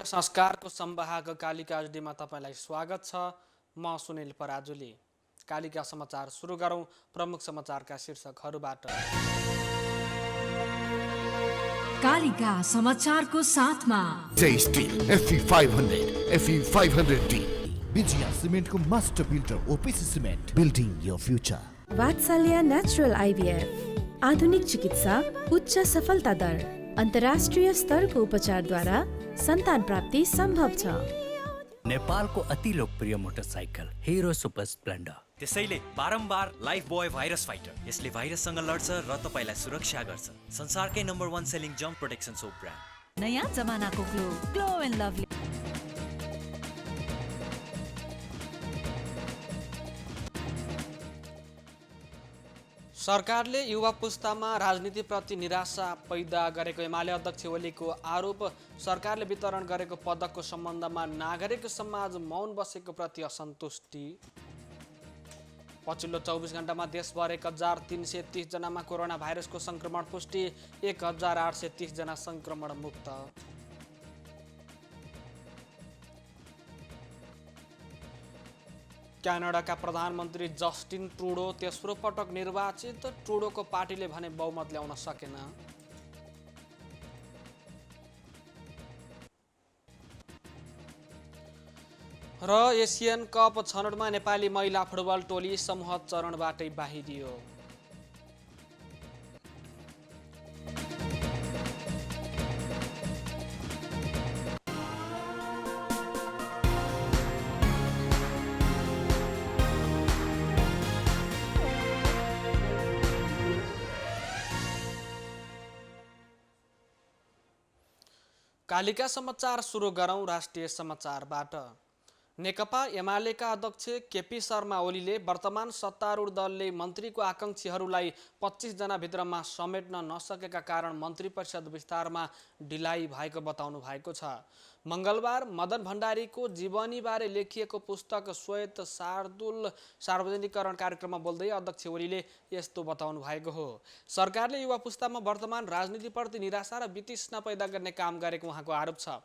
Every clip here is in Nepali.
संस्कारको संवाहक कालिका एचडीमा तपाईलाई स्वागत छ। म सुनिल पराजुली। कालिका समाचार सुरु गरौं प्रमुख समाचारका शीर्षकहरूबाट। कालिका समाचारको साथमा steel FE 500 FE 500D Vijaya सिमेन्टको master builder OPC cement building your future. Vatsalya natural IVF आधुनिक चिकित्सा उच्च सफलता दर अन्तर्राष्ट्रिय स्तरको उपचारद्वारा सन्तान प्राप्ति सम्भव छ। नेपालको अति लोकप्रिय मोटरसाइकल हिरो सुपर स्प्लेन्डर। त्यसैले बारम्बार लाइफ बोय भाइरस फाइटर यसले भाइरससँग लड्छ र तपाईलाई सुरक्षा गर्छ। संसारकै नम्बर 1 सेलिङ जम्प प्रोटेक्सन सोप ब्रान्ड। नयाँ जमानाको ग्लो एन्ड लभली। सरकारले युवा पुस्तामा राजनीतिप्रति निराशा पैदा गरेको एमाले अध्यक्ष ओलीको आरोप। सरकारले वितरण गरेको पदकको सम्बन्धमा नागरिक समाज मौन बसेको प्रति असन्तुष्टि। पछिल्लो 24 घण्टामा देशभर 1330 जनामा कोरोना भाइरसको संक्रमण पुष्टि। 1830 जना संक्रमण मुक्त। क्यानाडाका प्रधानमन्त्री जस्टिन ट्रुडो तेस्रो पटक निर्वाचित। ट्रुडोको पार्टीले भने बहुमत ल्याउन सकेन। र एसियन कप छनौटमा नेपाली महिला फुटबल टोली समूह चरणबाटै बाहिरियो। कालिका समाचार सुरु गरौं राष्ट्रिय समाचारबाट। नेकपा एमालेका अध्यक्ष केपी शर्मा ओलीले वर्तमान सत्तारूढ दलले मन्त्रीको आकांक्षीहरूलाई 25 जना भित्रमा समेट्न नसकेका कारण मन्त्री परिषद विस्तारमा ढिलाइ भएको बताउनु भएको छ। मंगलबार मदन भण्डारीको जीवनीबारे लेखिएको पुस्तक श्वेत शार्दूल सार्वजनिकरण कार्यक्रममा बोल्दै अध्यक्ष ओलीले यस्तो बताउनु भएको हो। सरकारले युवा पुस्तामा वर्तमान राजनीतिप्रति निराशा र वितृष्णा पैदा गर्ने काम गरेको उहाँको आरोप छ।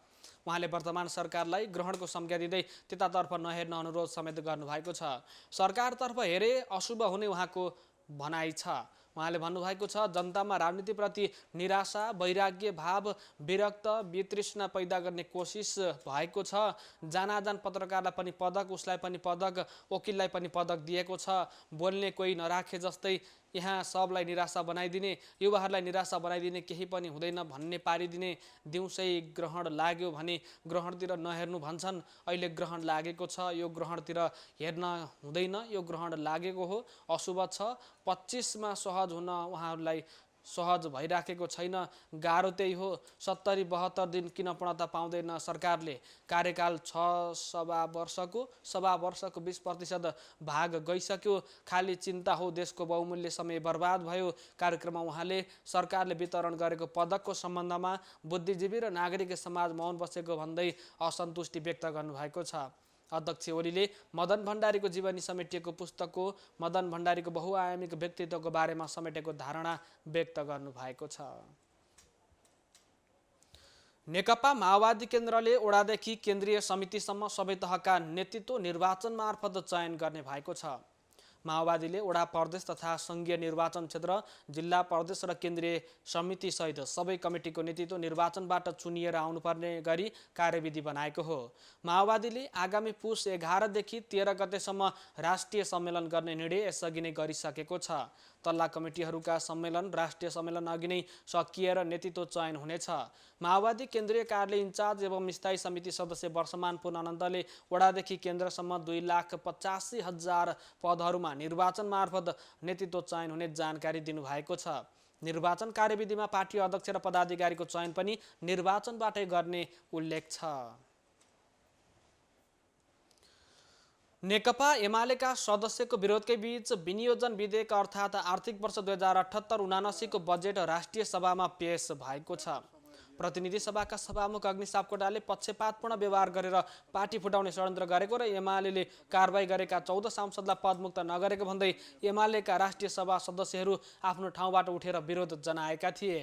उहाँले वर्तमान सरकारलाई ग्रहणको संज्ञा दिँदै त्यतातर्फ नहेर्न अनुरोध समेत गर्नुभएको छ। सरकारतर्फ हेरे अशुभ हुने उहाँको भनाइ छ। उहाँले भन्नुभएको छ, जनतामा राजनीतिप्रति निराशा, वैराग्य भाव, विरक्त, वितृष्णा पैदा गर्ने कोसिस भएको छ। जानाजान पत्रकारलाई पनि पदक, उसलाई पनि पदक, वकिललाई पनि पदक दिएको छ। बोल्ने कोही नराखे जस्तै यहाँ सबलाई निराशा बनाइदिने, युवाहरूलाई निराशा बनाइदिने, केही पनि हुँदैन भन्ने पारिदिने। दिउँसै ग्रहण लाग्यो भने ग्रहणतिर नहेर्नु भन्छन्। अहिले ग्रहण लागेको छ, यो ग्रहणतिर हेर्न हुँदैन, यो ग्रहण लागेको हो, अशुभ छ। 25 मा सहज हुन उहाँहरूलाई सहज भइराखेको छैन। गाह्रो त्यही हो। 70-72 दिन किन पूर्णता पाउँदैन सरकारले? कार्यकाल 6 सवा वर्षको 20% भाग गइसक्यो। खाली चिन्ता हो देशको बहुमूल्य समय बर्बाद भयो। कार्यक्रममा उहाँले सरकारले वितरण गरेको पदकको सम्बन्धमा बुद्धिजीवी र नागरिक समाज मौन बसेको भन्दै असन्तुष्टि व्यक्त गर्नुभएको छ। अध्यक्ष ओलीले मदन भण्डारीको जीवनी समेटिएको पुस्तकको मदन भण्डारीको बहुआयामिक व्यक्तित्वको बारेमा समेटेको धारणा व्यक्त गर्नुभएको छ। नेकपा माओवादी केन्द्रले वडादेखि केन्द्रीय समितिसम्म सबै तहका नेतृत्व निर्वाचन मार्फत चयन गर्ने भएको छ। माओवादीले वडा, प्रदेश तथा संघीय निर्वाचन क्षेत्र, जिल्ला, प्रदेश र केन्द्रीय समिति सहित सबै कमिटीको नेतृत्व निर्वाचनबाट चुनिएर आउनुपर्ने गरी कार्यविधि बनाएको हो। माओवादीले आगामी पुस 11 देखि 13 गतेसम्म राष्ट्रिय सम्मेलन गर्ने निर्णय यसअघि नै गरिसकेको छ। तल्ला कमिटीहरूका सम्मेलन राष्ट्रिय सम्मेलन अघि नै सकिएर नेतृत्व चयन हुनेछ। माओवादी केन्द्रीय कार्यालय इन्चार्ज एवं स्थायी समिति सदस्य वर्षमान पुन अनन्तले वडादेखि केन्द्रसम्म 2,85,000 पदहरूमा निर्वाचन मार्फत नेतृत्व चयन हुने जानकारी दिनुभएको छ। निर्वाचन कार्यविधिमा पार्टी अध्यक्ष र पदाधिकारीको चयन पनि निर्वाचनबाटै गर्ने उल्लेख छ। नेकपा एमालेका सदस्यको विरोधकै बीच विनियोजन विधेयक अर्थात् आर्थिक वर्ष 2078-79 को बजेट राष्ट्रिय सभामा पेश भएको छ। प्रतिनिधि सभाका सभामुख अग्नि सापकोटाले पक्षपातपूर्ण व्यवहार गरेर पार्टी फुटाउने षड्यन्त्र गरेको र एमालेले कारबाही गरेका 14 सांसदलाई पदमुक्त नगरेको भन्दै एमालेका राष्ट्रिय सभा सदस्यहरू आफ्नो ठाउँबाट उठेर विरोध जनाएका थिए।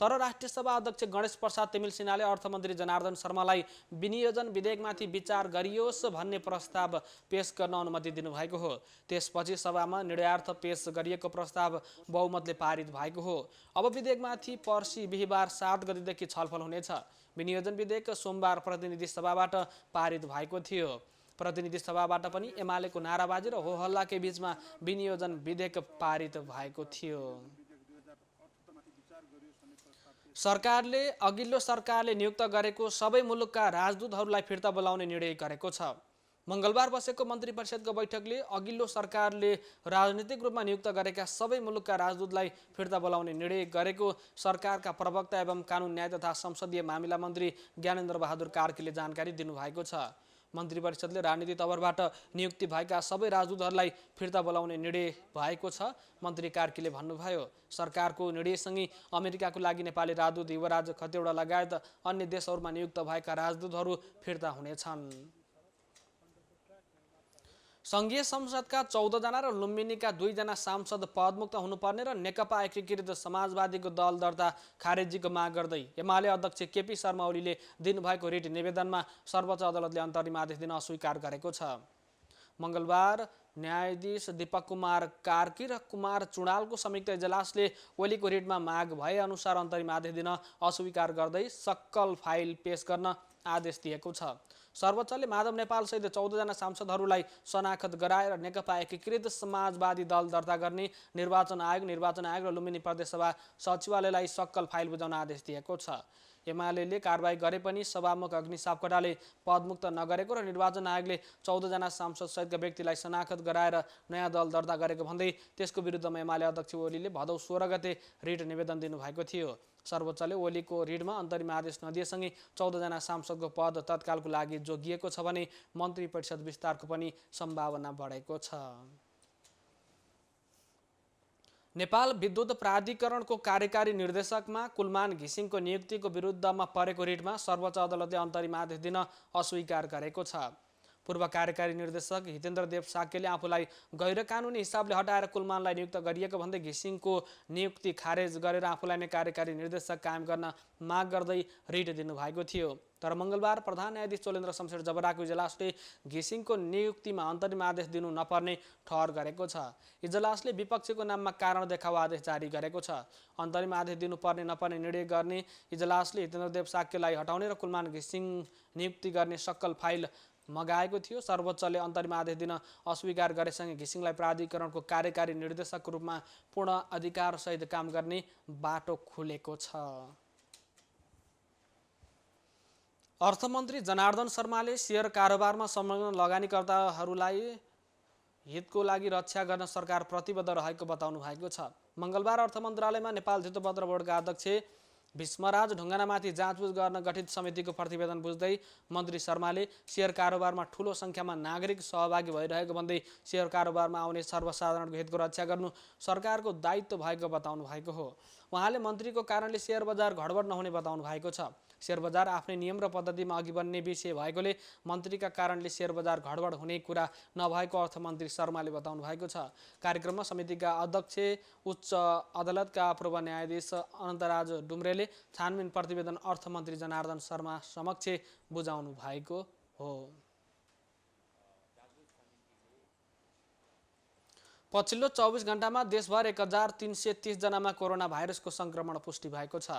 तर राष्ट्रिय सभा अध्यक्ष गणेश प्रसाद तिमिल सिन्हाले अर्थमन्त्री जनार्दन शर्मालाई विनियोजन विधेयकमाथि विचार गरियोस् भन्ने प्रस्ताव पेश गर्न अनुमति दिनुभएको हो। त्यसपछि सभामा निर्णयार्थ पेश गरिएको प्रस्ताव बहुमतले पारित भएको हो। अब विधेयकमाथि पर्सि बिहिबार 7 गतेदेखि छलफल हुनेछ। विनियोजन विधेयक सोमबार प्रतिनिधि सभाबाट पारित भएको थियो। प्रतिनिधि सभाबाट पनि एमालेको नाराबाजी र होहल्लाकै बीचमा विनियोजन विधेयक पारित भएको थियो। अघिल्लो सरकारले नियुक्त गरेको सबै मुलुकका राजदूतहरूलाई फिर्ता बोलाउने निर्णय गरेको छ। मङ्गलबार बसेको मन्त्री परिषदको बैठकले अघिल्लो सरकारले राजनीतिक रूपमा नियुक्त गरेका सबै मुलुकका राजदूतलाई फिर्ता बोलाउने निर्णय गरेको सरकारका प्रवक्ता एवं कानुन न्याय तथा संसदीय मामिला मन्त्री ज्ञानेन्द्र बहादुर कार्कीले जानकारी दिनुभएको छ। मन्त्री परिषदले राजनीति तवरबाट नियुक्ति भएका सबै राजदूतहरूलाई फिर्ता बोलाउने निर्णय भएको छ। मन्त्री कार्कीले भन्नुभयो, सरकारको निर्णयसँगै अमेरिकाको लागि नेपाली राजदूत युवराज खतिवडा लगायत अन्य देशहरूमा नियुक्त भएका राजदूतहरू फिर्ता हुनेछन्। सङ्घीय संसदका 14 जना र लुम्बिनीका 2 जना सांसद पदमुक्त हुनुपर्ने र नेकपा एकीकृत समाजवादीको दल दर्ता खारेजीको माग गर्दै एमाले अध्यक्ष केपी शर्मा ओलीले दिनुभएको रिट निवेदनमा सर्वोच्च अदालतले अन्तरिम आदेश दिन अस्वीकार गरेको छ। मङ्गलबार न्यायाधीश दीपक कुमार कार्की र कुमार चुडालको संयुक्त इजलासले ओलीको रिटमा माग भए अनुसार अन्तरिम आदेश दिन अस्वीकार गर्दै सक्कल फाइल पेश गर्न आदेश दिएको छ। सर्वोच्चले माधव नेपाल सहित 14 जना सांसदहरूलाई शनाखत गराएर नेकपा एकीकृत समाजवादी दल दर्ता गर्ने निर्वाचन आयोग र लुम्बिनी प्रदेशसभा सचिवालयलाई सक्कल फाइल बुझाउन आदेश दिएको छ। एमाले कारबाही गरे पनि सभामुख अग्नि सापकोटाले पदमुक्त नगरेको र निर्वाचन आयोगले 14 जना सांसद सहितका व्यक्तिलाई शनाखत गराएर नयाँ दल दर्ता गरेको भन्दै त्यसको विरुद्धमा एमाले अध्यक्ष ओलीले भदौ 16 गते रिट निवेदन दिनुभएको थियो। सर्वोच्चले ओलीको रिटमा अन्तरिम आदेश नदिएसँगै 14 जना सांसदको पद तत्कालको लागि जोगिएको छ भने मन्त्री परिषद विस्तारको पनि सम्भावना बढेको छ। नेपाल विद्युत प्राधिकरणको कार्यकारी निर्देशकमा कुलमान घिसिङको नियुक्तिको विरुद्धमा परेको रिटमा सर्वोच्च अदालतले अन्तरिम आदेश दिन अस्वीकार गरेको छ। पूर्व कार्यकारी निर्देशक हितेन्द्र देव साक्यले आफूलाई गैर कानुनी हिसाबले हटाएर कुलमानलाई नियुक्त गरिएको भन्दै घिसिङको नियुक्ति खारेज गरेर आफूलाई नै कार्यकारी निर्देशक कायम गर्न माग गर्दै रिट दिनुभएको थियो। तर मङ्गलबार प्रधान न्यायाधीश चोलेन्द्र शमशेर जबराको इजलासले घिसिङको नियुक्तिमा अन्तरिम आदेश दिनु नपर्ने ठहर गरेको छ। इजलासले विपक्षीको नाममा कारण देखाउ आदेश जारी गरेको छ। अन्तरिम आदेश दिनुपर्ने नपर्ने निर्णय गर्ने इजलासले हितेन्द्र देव साक्यलाई हटाउने र कुलमान घिसिङ नियुक्ति गर्ने सक्कल फाइल मगाएको थियो। सर्वोच्चले अन्तरिम आदेश दिन अस्वीकार गरेसँगै घिसिङलाई प्राधिकरणको कार्यकारी निर्देशकको रूपमा पूर्ण अधिकारसहित काम गर्ने बाटो खुलेको छ। अर्थमन्त्री जनार्दन शर्माले शेयर कारोबारमा संलग्न लगानीकर्ताहरूलाई हितको लागि रक्षा गर्न सरकार प्रतिबद्ध रहेको बताउनु भएको छ। मङ्गलबार अर्थ मन्त्रालयमा नेपाल धितोपत्र बोर्डका अध्यक्ष भीष्मराज ढुङ्गानामाथि जाँचबुझ गर्न गठित समितिको प्रतिवेदन बुझ्दै मन्त्री शर्माले शेयर कारोबारमा ठूलो सङ्ख्यामा नागरिक सहभागी भइरहेको भन्दै शेयर कारोबारमा आउने सर्वसाधारणको हितको रक्षा गर्नु सरकारको दायित्व भएको बताउनु भएको हो। उहाँले मन्त्रीको कारणले शेयर बजार घडबड नहुने बताउनु भएको छ। शेयर बजार आफ्नै नियम र पद्धतिमा अघि बढ्ने विषय भएकोले मन्त्रीका कारणले शेयर बजार घडबड हुने कुरा नभएको अर्थमन्त्री शर्माले बताउनु भएको छ। कार्यक्रममा समितिका अध्यक्ष उच्च अदालतका पूर्व न्यायाधीश अनन्तराज डुम्रेले छानबिन प्रतिवेदन अर्थमन्त्री जनार्दन शर्मा समक्ष बुझाउनु भएको हो। पछिल्लो 24 घण्टामा देशभर 1330 जनामा कोरोना भाइरसको सङ्क्रमण पुष्टि भएको छ।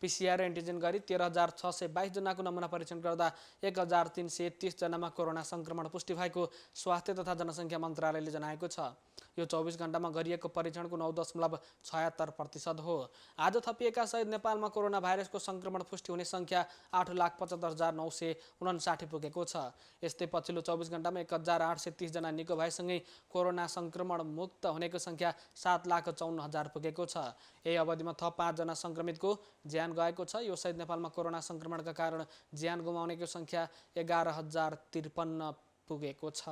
PCR एन्टिजेन गरी 13,622 जनाको नमुना परीक्षण गर्दा 1330 जनामा कोरोना सङ्क्रमण पुष्टि भएको स्वास्थ्य तथा जनसङ्ख्या मन्त्रालयले जनाएको छ। यो 24 घण्टामा गरिएको परीक्षणको 9.76% हो। आज थपिएका सहित नेपालमा कोरोना भाइरसको सङ्क्रमण पुष्टि हुने सङ्ख्या 8,75,959 पुगेको छ। यस्तै पछिल्लो 24 घण्टामा 1,830 जना निको भएसँगै कोरोना सङ्क्रमण मुक्त हुनेको सङ्ख्या 7,54,000 पुगेको छ। यही अवधिमा थप 5 जना सङ्क्रमितको ज्यान गएको छ। यो सहित नेपालमा कोरोना सङ्क्रमणका कारण ज्यान गुमाउनेको सङ्ख्या 11,053 पुगेको छ।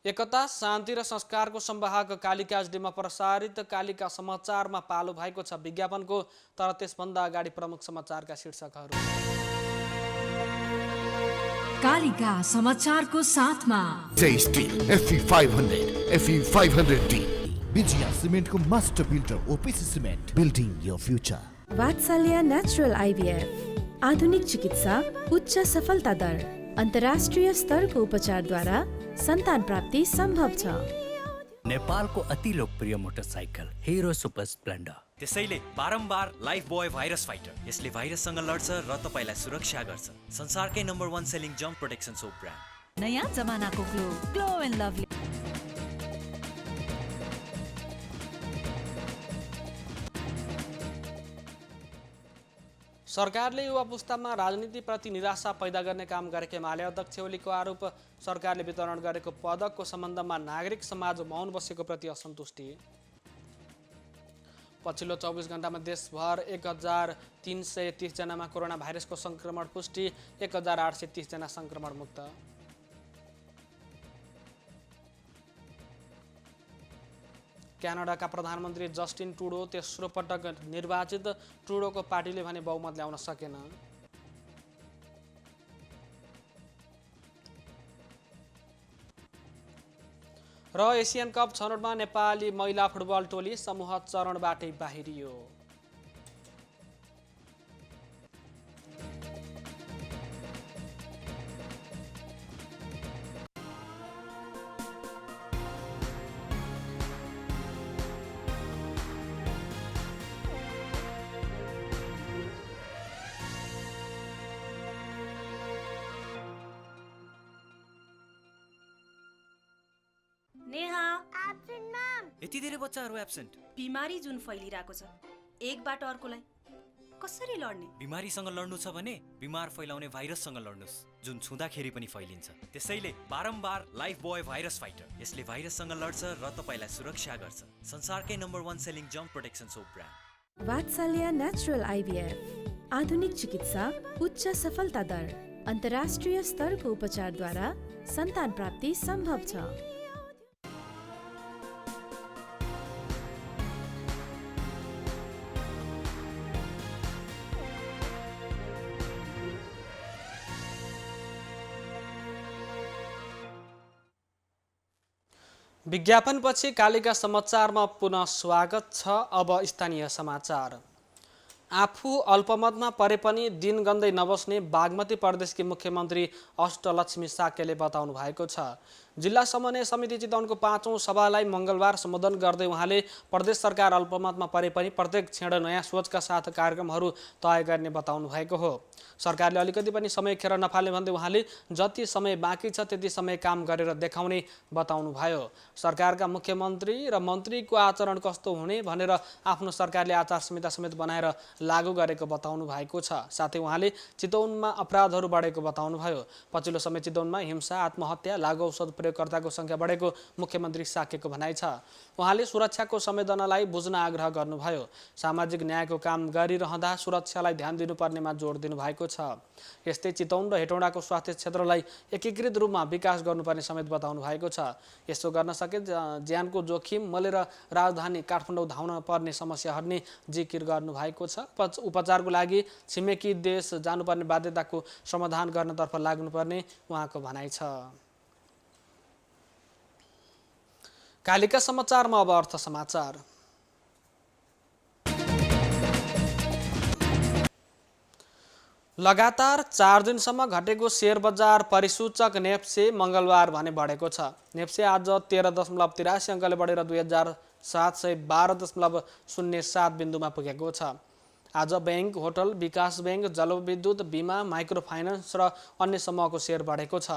एकता, शान्ति र संस्कारको संवाहक कालिका एचडीमा प्रसारित कालिका समाचारमा पालो भएको छ विज्ञापनको। तर त्यसभन्दा अगाडि प्रमुख समाचारका शीर्षकहरू। कालिका समाचारको साथमा Steel FE 500, FE 500D, Vijaya सिमेन्टको master builder OPC cement building your future. Vatsalya natural IVF आधुनिक चिकित्सा उच्च सफलता दर अन्तर्राष्ट्रिय स्तरको उपचारद्वारा सन्तान प्राप्ति सम्भव छ। नेपालको अति लोकप्रिय मोटरसाइकल हिरो सुपर स्प्लेन्डर। त्यसैले बारम्बार लाइफ बोय भाइरस फाइटर, यसले भाइरससँग लड्छ र तपाईलाई सुरक्षा गर्छ। संसारकै नम्बर 1 सेलिङ जम्प प्रोटेक्सन सोप ब्रान्ड। नयाँ जमानाको ग्लो एन्ड लभली। सरकारले युवा पुस्तामा राजनीतिप्रति निराशा पैदा गर्ने काम गरेको एमाले अध्यक्ष ओलीको आरोप। सरकारले वितरण गरेको पदकको सम्बन्धमा नागरिक समाज मौन बसेको प्रति असन्तुष्टि। पछिल्लो 24 घण्टामा देशभर 1330 जनामा कोरोना भाइरसको संक्रमण पुष्टि, 1830 जना संक्रमण मुक्त। क्यानाडाका प्रधानमन्त्री जस्टिन ट्रुडो तेस्रो पटक निर्वाचित। ट्रुडोको पार्टीले भने बहुमत ल्याउन सकेन। र एसियन कप छनौटमा नेपाली महिला फुटबल टोली समूह चरणबाटै बाहिरियो। Neha absent ma'am. यति धेरै बच्चाहरू एब्सेन्ट। बिमारी जुन फैलिरहेको छ एकबाट अर्कोलाई कसरी लड्ने? बिमारीसँग लड्नु छ भने बिमार फैलाउने भाइरससँग लड्नुस्, जुन छुँदाखेरि पनि फैलिन्छ। त्यसैले बारम्बार लाइफ बोय भाइरस फाइटर, यसले भाइरससँग लड्छ र तपाईलाई सुरक्षा गर्छ। संसारकै नम्बर 1 सेलिङ जम्प protection soap brand. Vatsalya natural IVF आधुनिक चिकित्सा उच्च सफलता दर अन्तर्राष्ट्रिय स्तरको उपचारद्वारा सन्तान प्राप्ति सम्भव छ। विज्ञापनपछि कालिका समाचारमा पुनः स्वागत छ। अब स्थानीय समाचार। आफू अल्पमतमा परे पनि दिन गन्दै नबस्ने बागमती प्रदेशकी मुख्यमन्त्री अष्टलक्ष्मी साक्यले बताउनु भएको छ। जिल्ला समन्वय समिति चितवनको 5औं सभालाई मङ्गलबार सम्बोधन गर्दै उहाँले प्रदेश सरकार अल्पमतमा परे पनि प्रत्येक क्षण नयाँ सोचका साथ कार्यक्रमहरू तय गर्ने बताउनु भएको हो। सरकारले अलिकति पनि समय खेर नफाल्ने भन्दै उहाँले जति समय बाँकी छ त्यति समय काम गरेर देखाउने बताउनु भयो। सरकारका मुख्यमन्त्री र मन्त्रीको आचरण कस्तो हुने भनेर आफ्नो सरकारले आचार संहिता समेत बनाएर लागू गरेको बताउनु भएको छ। साथै उहाँले चितवनमा अपराधहरू बढेको बताउनु भयो। पछिल्लो समय चितवनमा हिंसा, आत्महत्या, लागु औषध प्रयोगकर्ताको संख्या बढेको मुख्यमन्त्री साक्यको भनाइ छ। उहाँले सुरक्षाको संवेदनालाई बुझ्न आग्रह गर्नुभयो। सामाजिक न्यायको काम गरिरहँदा सुरक्षालाई ध्यान दिनुपर्नेमा जोड दिनुभएको छ। यस्तै चितवन र हेटौँडाको स्वास्थ्य क्षेत्रलाई एकीकृत रूपमा विकास गर्नुपर्ने समेत बताउनु भएको छ। यसो गर्न सके ज्यानको जोखिम मोलेर राजधानी काठमाडौँ धाउन पर्ने समस्या हट्ने जिकिर गर्नुभएको छ। उपचारको लागि छिमेकी देश जानुपर्ने बाध्यताको समाधान गर्नतर्फ लाग्नुपर्ने उहाँको भनाइ छ। कालिका समाचारमा अब अर्थ समाचार। लगातार 4 दिनसम्म घटेको शेयर बजार परिसूचक नेप्से मङ्गलबार भने बढेको छ। नेप्से आज 13.83 अङ्कले बढेर 2712.07 बिन्दुमा पुगेको छ। आज बैंक, होटल, विकास बैंक, जलविद्युत, बिमा, माइक्रो फाइनान्स र अन्य समूहको शेयर बढेको छ।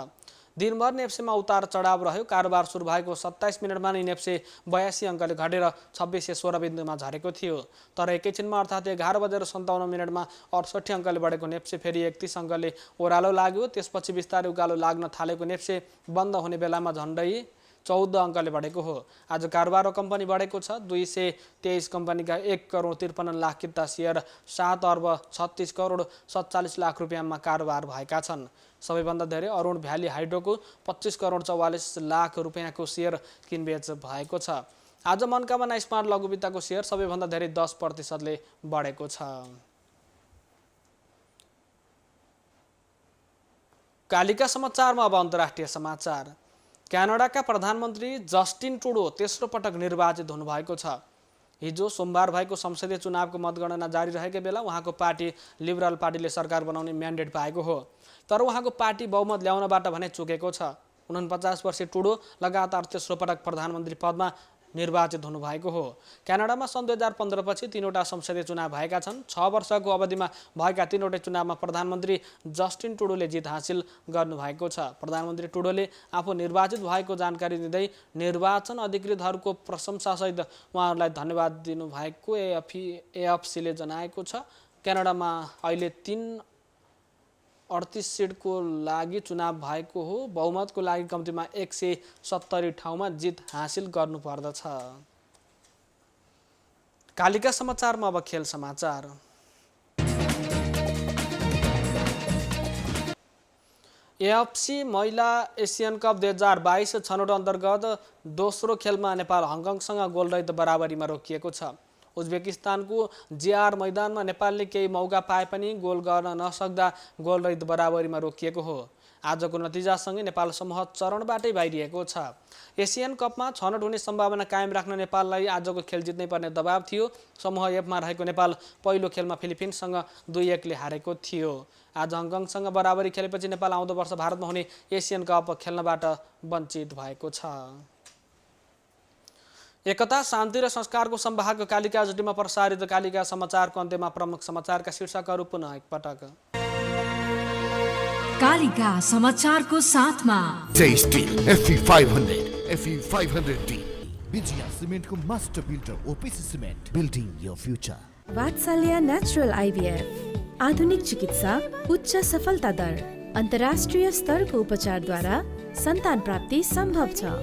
दिनभर नेप्सेमा उतार चढाव रह्यो। कारोबार सुरु भएको 27 मिनटमा नै नेप्से 82 अङ्कले घटेर 2616 बिन्दुमा झरेको थियो। तर एकैछिनमा अर्थात् 11:57 68 अङ्कले बढेको नेप्से फेरि 31 अङ्कले ओह्रालो लाग्यो। त्यसपछि बिस्तारै उकालो लाग्न थालेको नेप्से बन्द हुने बेलामा झन्डै 14 अङ्कले बढेको हो। आज कारोबार कम्पनी बढेको छ। 223 कम्पनीका 1,53,00,000 किता सेयर 7,36,47,00,000 रुपियाँमा कारोबार भएका छन्। सबैभन्दा धेरै अरुण भ्याली हाइड्रोको 25,44,00,000 रुपियाँको सेयर किनबेच भएको छ। आज मनकामना स्मार्ट लघुवित्तको सेयर सबैभन्दा धेरै 10% बढेको छ। कालिका समाचारमा अब अन्तर्राष्ट्रिय समाचार। क्यानाडाका प्रधानमन्त्री जस्टिन ट्रुडो तेस्रो पटक निर्वाचित हुनुभएको छ। हिजो सोमबार भएको संसदीय चुनावको मतगणना जारी रहेको बेला उहाँको पार्टी लिबरल पार्टीले सरकार बनाउने म्यान्डेट पाएको हो। तर उहाँको पार्टी बहुमत ल्याउनबाट भने चुकेको छ। 49 वर्षीय ट्रुडो लगातार तेस्रो पटक प्रधानमन्त्री पदमा निर्वाचित हुनुभएको हो। क्यानाडामा सन् 2015 पछि 3वटा संसदीय चुनाव भएका छन्। 6 वर्षको अवधिमा भएका 3वटै चुनावमा प्रधानमन्त्री जस्टिन ट्रुडोले जित हासिल गर्नुभएको छ। प्रधानमन्त्री ट्रुडोले आफू निर्वाचित भएको जानकारी दिँदै निर्वाचन अधिकृतहरूको प्रशंसासहित उहाँहरूलाई धन्यवाद दिनुभएको एएफसीले जनाएको छ। क्यानाडामा अहिले 38 सिटको लागि चुनाव भएको हो। बहुमतको लागि कम्तीमा 170 ठाउँमा जित हासिल गर्नुपर्दछ। कालिका समाचारमा अब खेल समाचार। एएफसी महिला एसियन कप 2022 छनौट अन्तर्गत दोस्रो खेलमा नेपाल हङकङसँग गोलरहित बराबरीमा रोकिएको छ। उज्बेकिस्तानको जेआर मैदानमा नेपालले केही मौका पाए पनि गोल गर्न नसक्दा गोलरहित बराबरीमा रोकिएको हो। आजको नतिजासँगै नेपाल समूह चरणबाटै बाहिरिएको छ। एसियन कपमा छनौट हुने सम्भावना कायम राख्न नेपाललाई आजको खेल जित्नै पर्ने दबाव थियो। समूह एफमा रहेको नेपाल पहिलो खेलमा फिलिपिन्ससँग 2-1 ले हारेको थियो। आज हङकङसँग बराबरी खेलेपछि नेपाल आउँदो वर्ष भारतमा हुने एसियन कप खेल्नबाट वञ्चित भएको छ। एकता, शान्ति र संस्कारको संवाहक कालिका एचडीमा प्रसारित कालिका समाचारको अन्त्यमा प्रमुख समाचारका शीर्षकहरू पुनः एकपटक। कालिका समाचारको साथमा Jai steel FE 500 FE 500D Vijaya सिमेन्टको master builder OPC cement building your future. Vatsalya natural IVF आधुनिक चिकित्सा उच्च सफलता दर अन्तर्राष्ट्रिय स्तरको उपचारद्वारा सन्तान प्राप्ति सम्भव छ।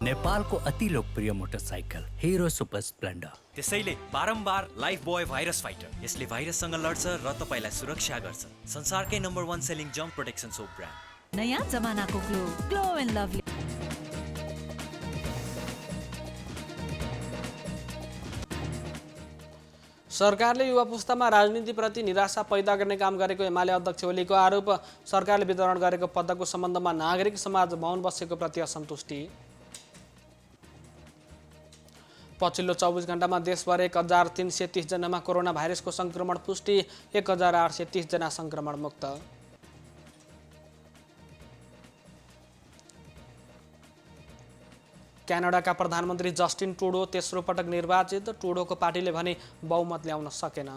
नेपालको अति लोकप्रिय मोटरसाइकल हिरो सुपर स्प्लेन्डर। त्यसैले बारम्बार लाइफ बोय भाइरस फाइटर। यसले भाइरससँग लड्छ र तपाईलाई सुरक्षा गर्छ। संसारकै नम्बर 1 सेलिङ जम्प प्रोटेक्सन सोप ब्रान्ड। नयाँ जमानाको ग्लो एन्ड लभली। सरकारले युवा पुस्तामा राजनीतिप्रति निराशा पैदा गर्ने काम गरेको एमाले अध्यक्ष ओलीको आरोप। सरकारले वितरण गरेको पदकको सम्बन्धमा नागरिक समाज मौन बसेको प्रति असन्तुष्टि। पछिल्लो 24 घण्टामा देशभर 1330 जनामा कोरोना भाइरसको संक्रमण पुष्टि। 1830 जना संक्रमण मुक्त। क्यानाडाका प्रधानमन्त्री जस्टिन ट्रुडो तेस्रो पटक निर्वाचित। ट्रुडोको पार्टीले भने बहुमत ल्याउन सकेन।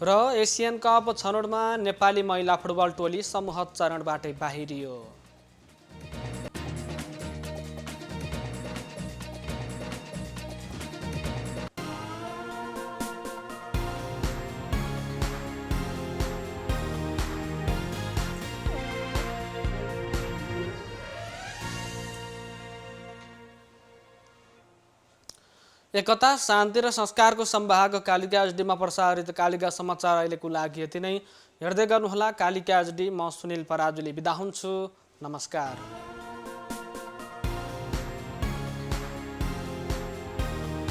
र एसियन कप छनौटमा नेपाली महिला फुटबल टोली समूह चरणबाटै बाहिरियो। एकता, शान्ति र संस्कारको संवाहक कालिका एचडीमा प्रसारित कालिका समाचार अहिलेको लागि यति नै। हेर्दै गर्नुहोला कालिका एचडी। म सुनिल पराजुली बिदा हुन्छु। नमस्कार।